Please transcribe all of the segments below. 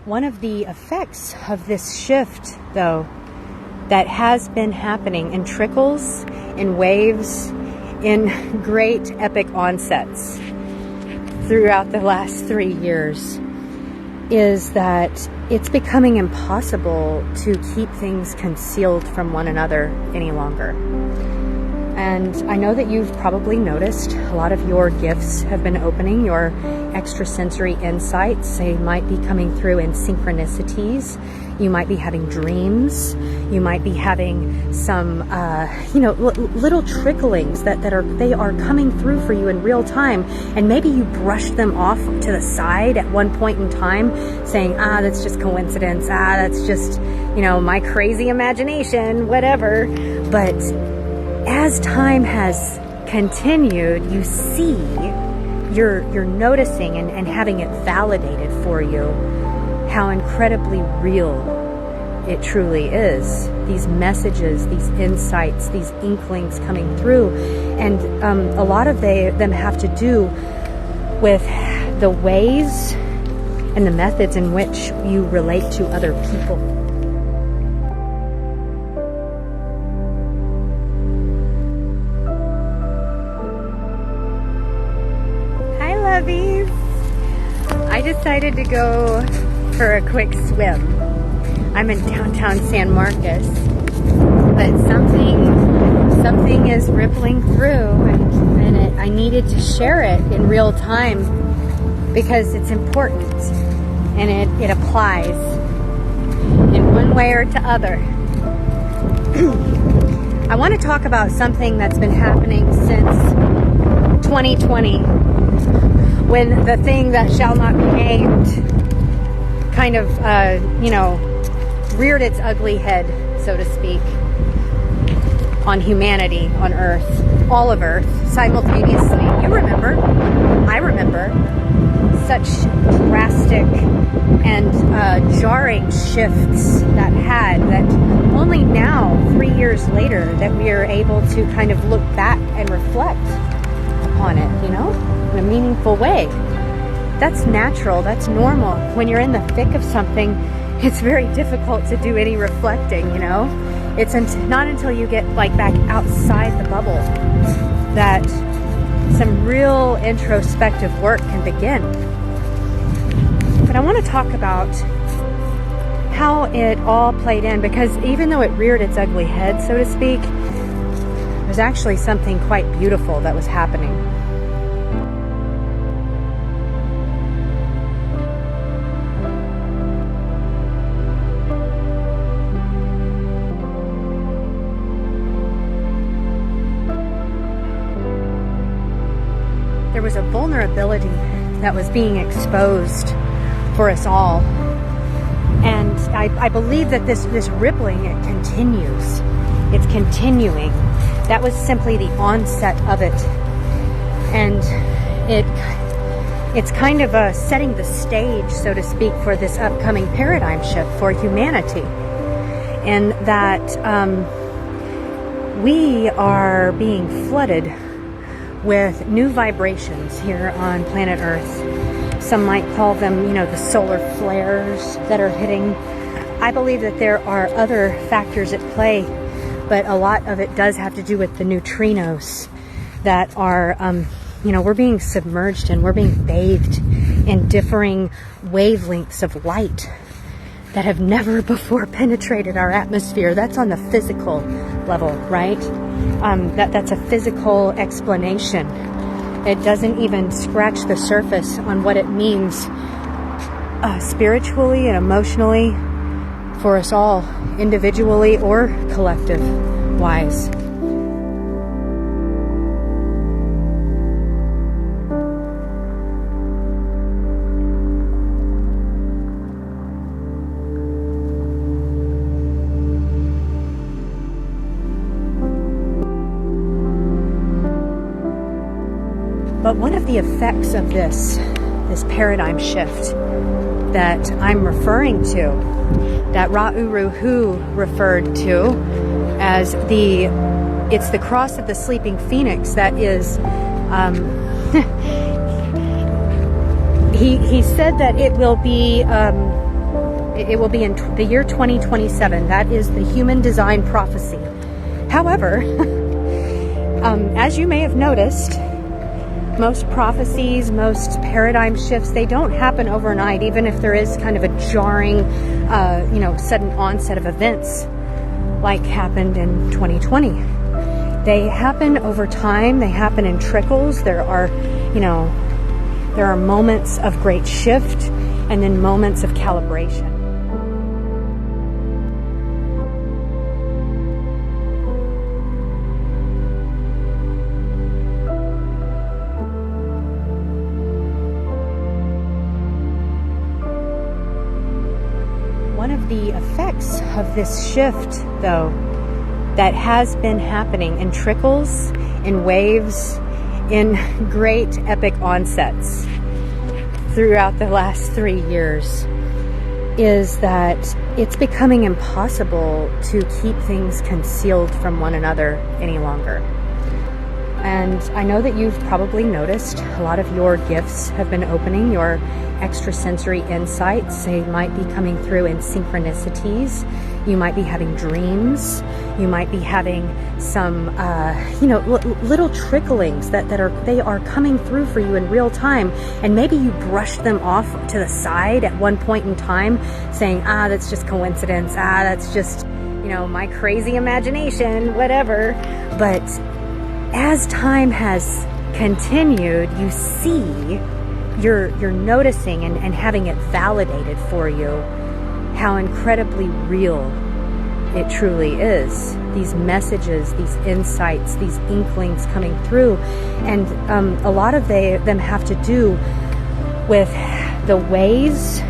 One of the effects of this shift, though, that has been happening in trickles, in waves, in great epic onsets throughout the last 3 years, is that it's becoming impossible to keep things concealed from one another any longer. And I know that you've probably noticed a lot of your gifts have been opening, your extrasensory insights. They might be coming through in synchronicities. You might be having dreams. You might be having some, little tricklings that are coming through for you in real time. And maybe you brushed them off to the side at one point in time, saying, that's just coincidence. That's just, my crazy imagination, whatever. But as time has continued, you see, you're noticing and having it validated for you how incredibly real it truly is. These messages, these insights, these inklings coming through. And a lot of them have to do with the ways and the methods in which you relate to other people. I decided to go for a quick swim. I'm in downtown San Marcos, but something is rippling through, and I needed to share it in real time because it's important and it applies in one way or to other. I want to talk about something that's been happening since 2020. When the thing that shall not be named kind of, reared its ugly head, so to speak, on humanity, on Earth, all of Earth, simultaneously. You remember, I remember, such drastic and jarring shifts that only now, 3 years later, that we are able to kind of look back and reflect upon it, in a meaningful way. That's natural, that's normal. When you're in the thick of something, it's very difficult to do any reflecting, It's not until you get back outside the bubble that some real introspective work can begin. But I want to talk about how it all played in, because even though it reared its ugly head, so to speak, there's actually something quite beautiful that was happening. There was a vulnerability that was being exposed for us all. And I believe that this rippling, it continues. It's continuing. That was simply the onset of it. And it's kind of setting the stage, so to speak, for this upcoming paradigm shift for humanity. And that we are being flooded with new vibrations here on planet Earth. Some might call them, the solar flares that are hitting. I believe that there are other factors at play, but a lot of it does have to do with the neutrinos that are, we're being submerged in, we're being bathed in differing wavelengths of light that have never before penetrated our atmosphere. That's on the physical level, right? That's a physical explanation. It doesn't even scratch the surface on what it means spiritually and emotionally for us all, individually or collective-wise. But one of the effects of this paradigm shift that I'm referring to, that Ra-Uru Hu referred to as it's the cross of the sleeping phoenix that is, he said that it will be It will be in the year 2027. That is the human design prophecy. However, as you may have noticed, most prophecies, most paradigm shifts, they don't happen overnight, even if there is kind of a jarring, sudden onset of events like happened in 2020. They happen over time. They happen in trickles. There are moments of great shift and then moments of calibration. One of the effects of this shift, though, that has been happening in trickles, in waves, in great epic onsets throughout the last 3 years, is that it's becoming impossible to keep things concealed from one another any longer. And I know that you've probably noticed a lot of your gifts have been opening, your extrasensory insights. They might be coming through in synchronicities. You might be having dreams. You might be having some, little tricklings that are coming through for you in real time. And maybe you brushed them off to the side at one point in time, saying, that's just coincidence. That's just, my crazy imagination, whatever. But as time has continued, you see, you're noticing and having it validated for you how incredibly real it truly is. These messages, these insights, these inklings coming through. And a lot of them have to do with the ways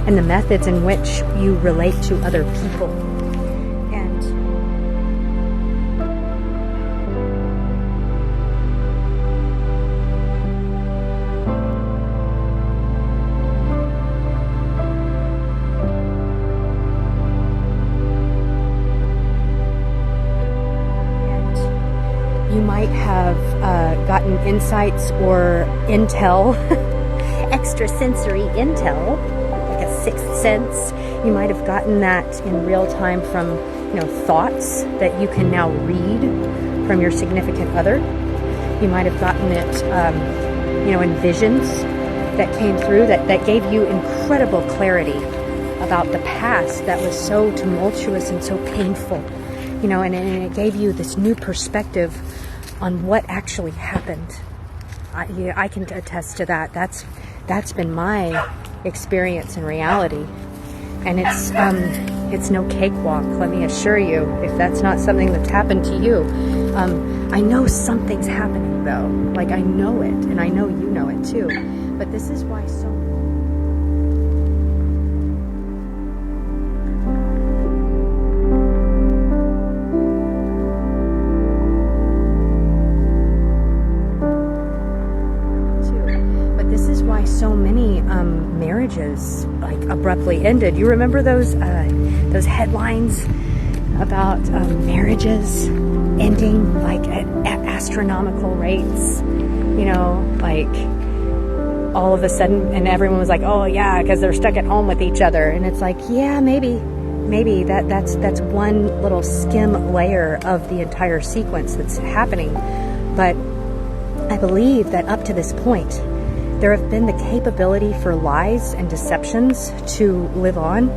and the methods in which you relate to other people. You might have gotten insights or intel, extrasensory intel, like a sixth sense. You might have gotten that in real time from, thoughts that you can now read from your significant other. You might have gotten it, in visions that came through that gave you incredible clarity about the past that was so tumultuous and so painful. And it gave you this new perspective on what actually happened. I can attest to that. That's been my experience in reality, and it's no cakewalk. Let me assure you, if that's not something that's happened to you, I know something's happening though. Like I know it, and I know you know it too. But this is why so. So many marriages like abruptly ended. You remember those headlines about marriages ending like at astronomical rates? Like all of a sudden, and everyone was like, "Oh yeah," because they're stuck at home with each other. And it's like, yeah, maybe that's one little skim layer of the entire sequence that's happening. But I believe that up to this point, there have been the capability for lies and deceptions to live on,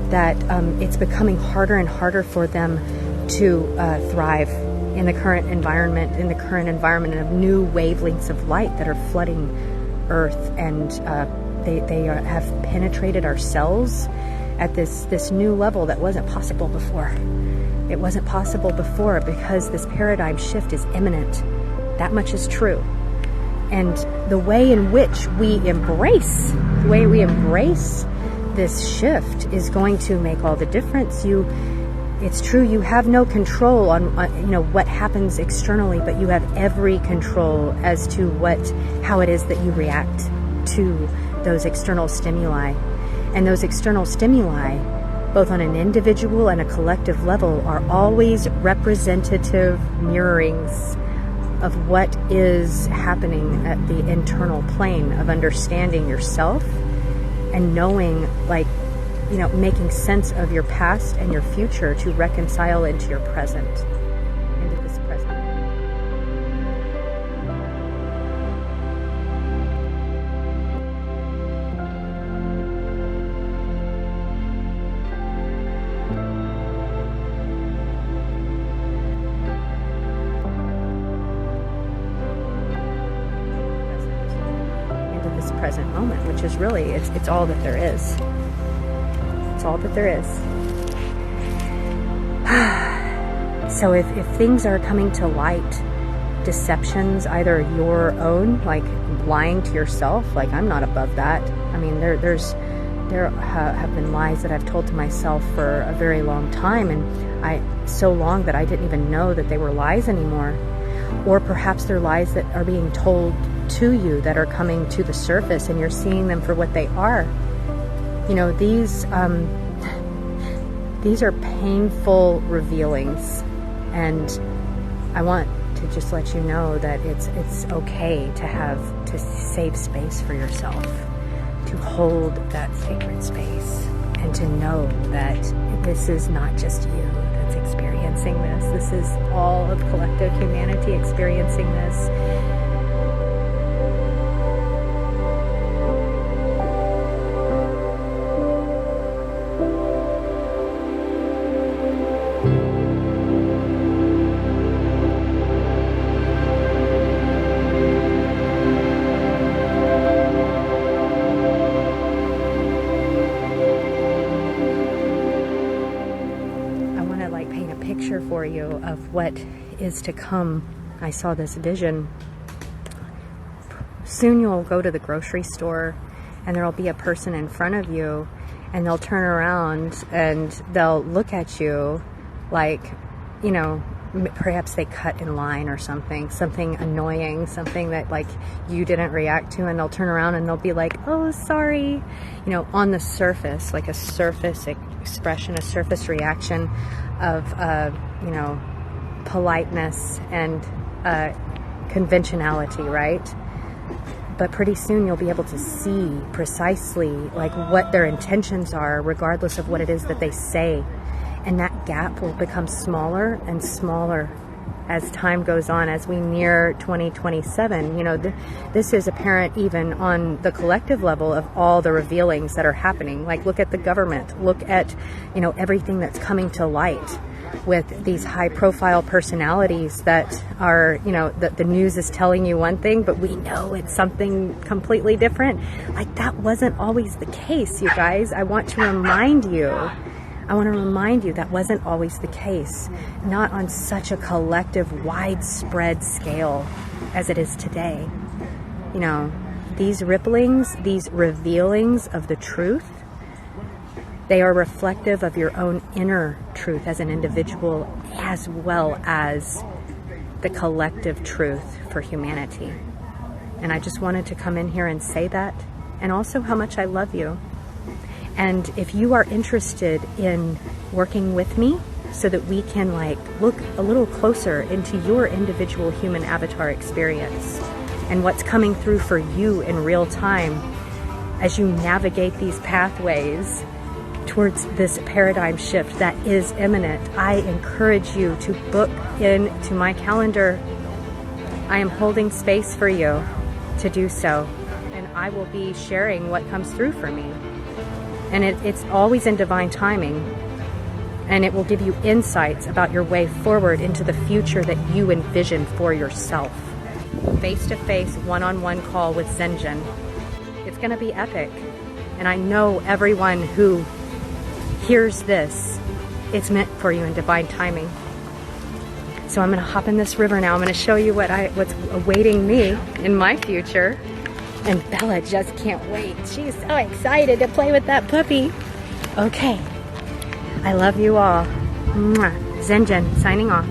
that it's becoming harder and harder for them to thrive in the current environment, of new wavelengths of light that are flooding Earth, and they have penetrated our cells at this new level that wasn't possible before. It wasn't possible before because this paradigm shift is imminent. That much is true. And the way in which we embrace this shift is going to make all the difference. It's true, you have no control on what happens externally, but you have every control as to how it is that you react to those external stimuli. And those external stimuli, both on an individual and a collective level, are always representative mirrorings of what is happening at the internal plane of understanding yourself and knowing, like, you know, making sense of your past and your future to reconcile into your present, into this present. Into this present moment, which is really, it's all that there is. It's all that there is. So if things are coming to light, deceptions, either your own, like lying to yourself, like I'm not above that. I mean, there have been lies that I've told to myself for a very long time, and so long that I didn't even know that they were lies anymore. Or perhaps they're lies that are being told to you that are coming to the surface, and you're seeing them for what they are. You know, these are painful revealings, and I want to just let you know that it's okay to save space for yourself, to hold that sacred space, and to know that this is not just you that's experiencing this. This is all of collective humanity experiencing this. For you of what is to come. I saw this vision. Soon you'll go to the grocery store and there'll be a person in front of you, and they'll turn around and they'll look at you like, you know, perhaps they cut in line or something annoying, something that like you didn't react to, and they'll turn around and they'll be like, oh, sorry, you know, on the surface, like a surface expression, a surface reaction of, you know, politeness and conventionality, right? But pretty soon you'll be able to see precisely like what their intentions are, regardless of what it is that they say. And that gap will become smaller and smaller as time goes on, as we near 2027. You know, this is apparent even on the collective level of all the revealings that are happening. Like, look at the government, look at, you know, everything that's coming to light with these high profile personalities that are, you know, the news is telling you one thing, but we know it's something completely different. Like, that wasn't always the case, you guys. I want to remind you that wasn't always the case. Not on such a collective, widespread scale as it is today. You know, these ripplings, these revealings of the truth, they are reflective of your own inner truth as an individual, as well as the collective truth for humanity. And I just wanted to come in here and say that, and also how much I love you. And if you are interested in working with me so that we can like look a little closer into your individual human avatar experience and what's coming through for you in real time as you navigate these pathways towards this paradigm shift that is imminent, I encourage you to book into my calendar. I am holding space for you to do so, and I will be sharing what comes through for me. And it's always in divine timing, and it will give you insights about your way forward into the future that you envision for yourself. Face-to-face, one-on-one call with ZenJen. It's going to be epic, and I know everyone who hears this, it's meant for you in divine timing. So I'm going to hop in this river now. I'm going to show you what's awaiting me in my future. And Bella just can't wait. She's so excited to play with that puppy. Okay. I love you all. Mwah. ZenJen signing off.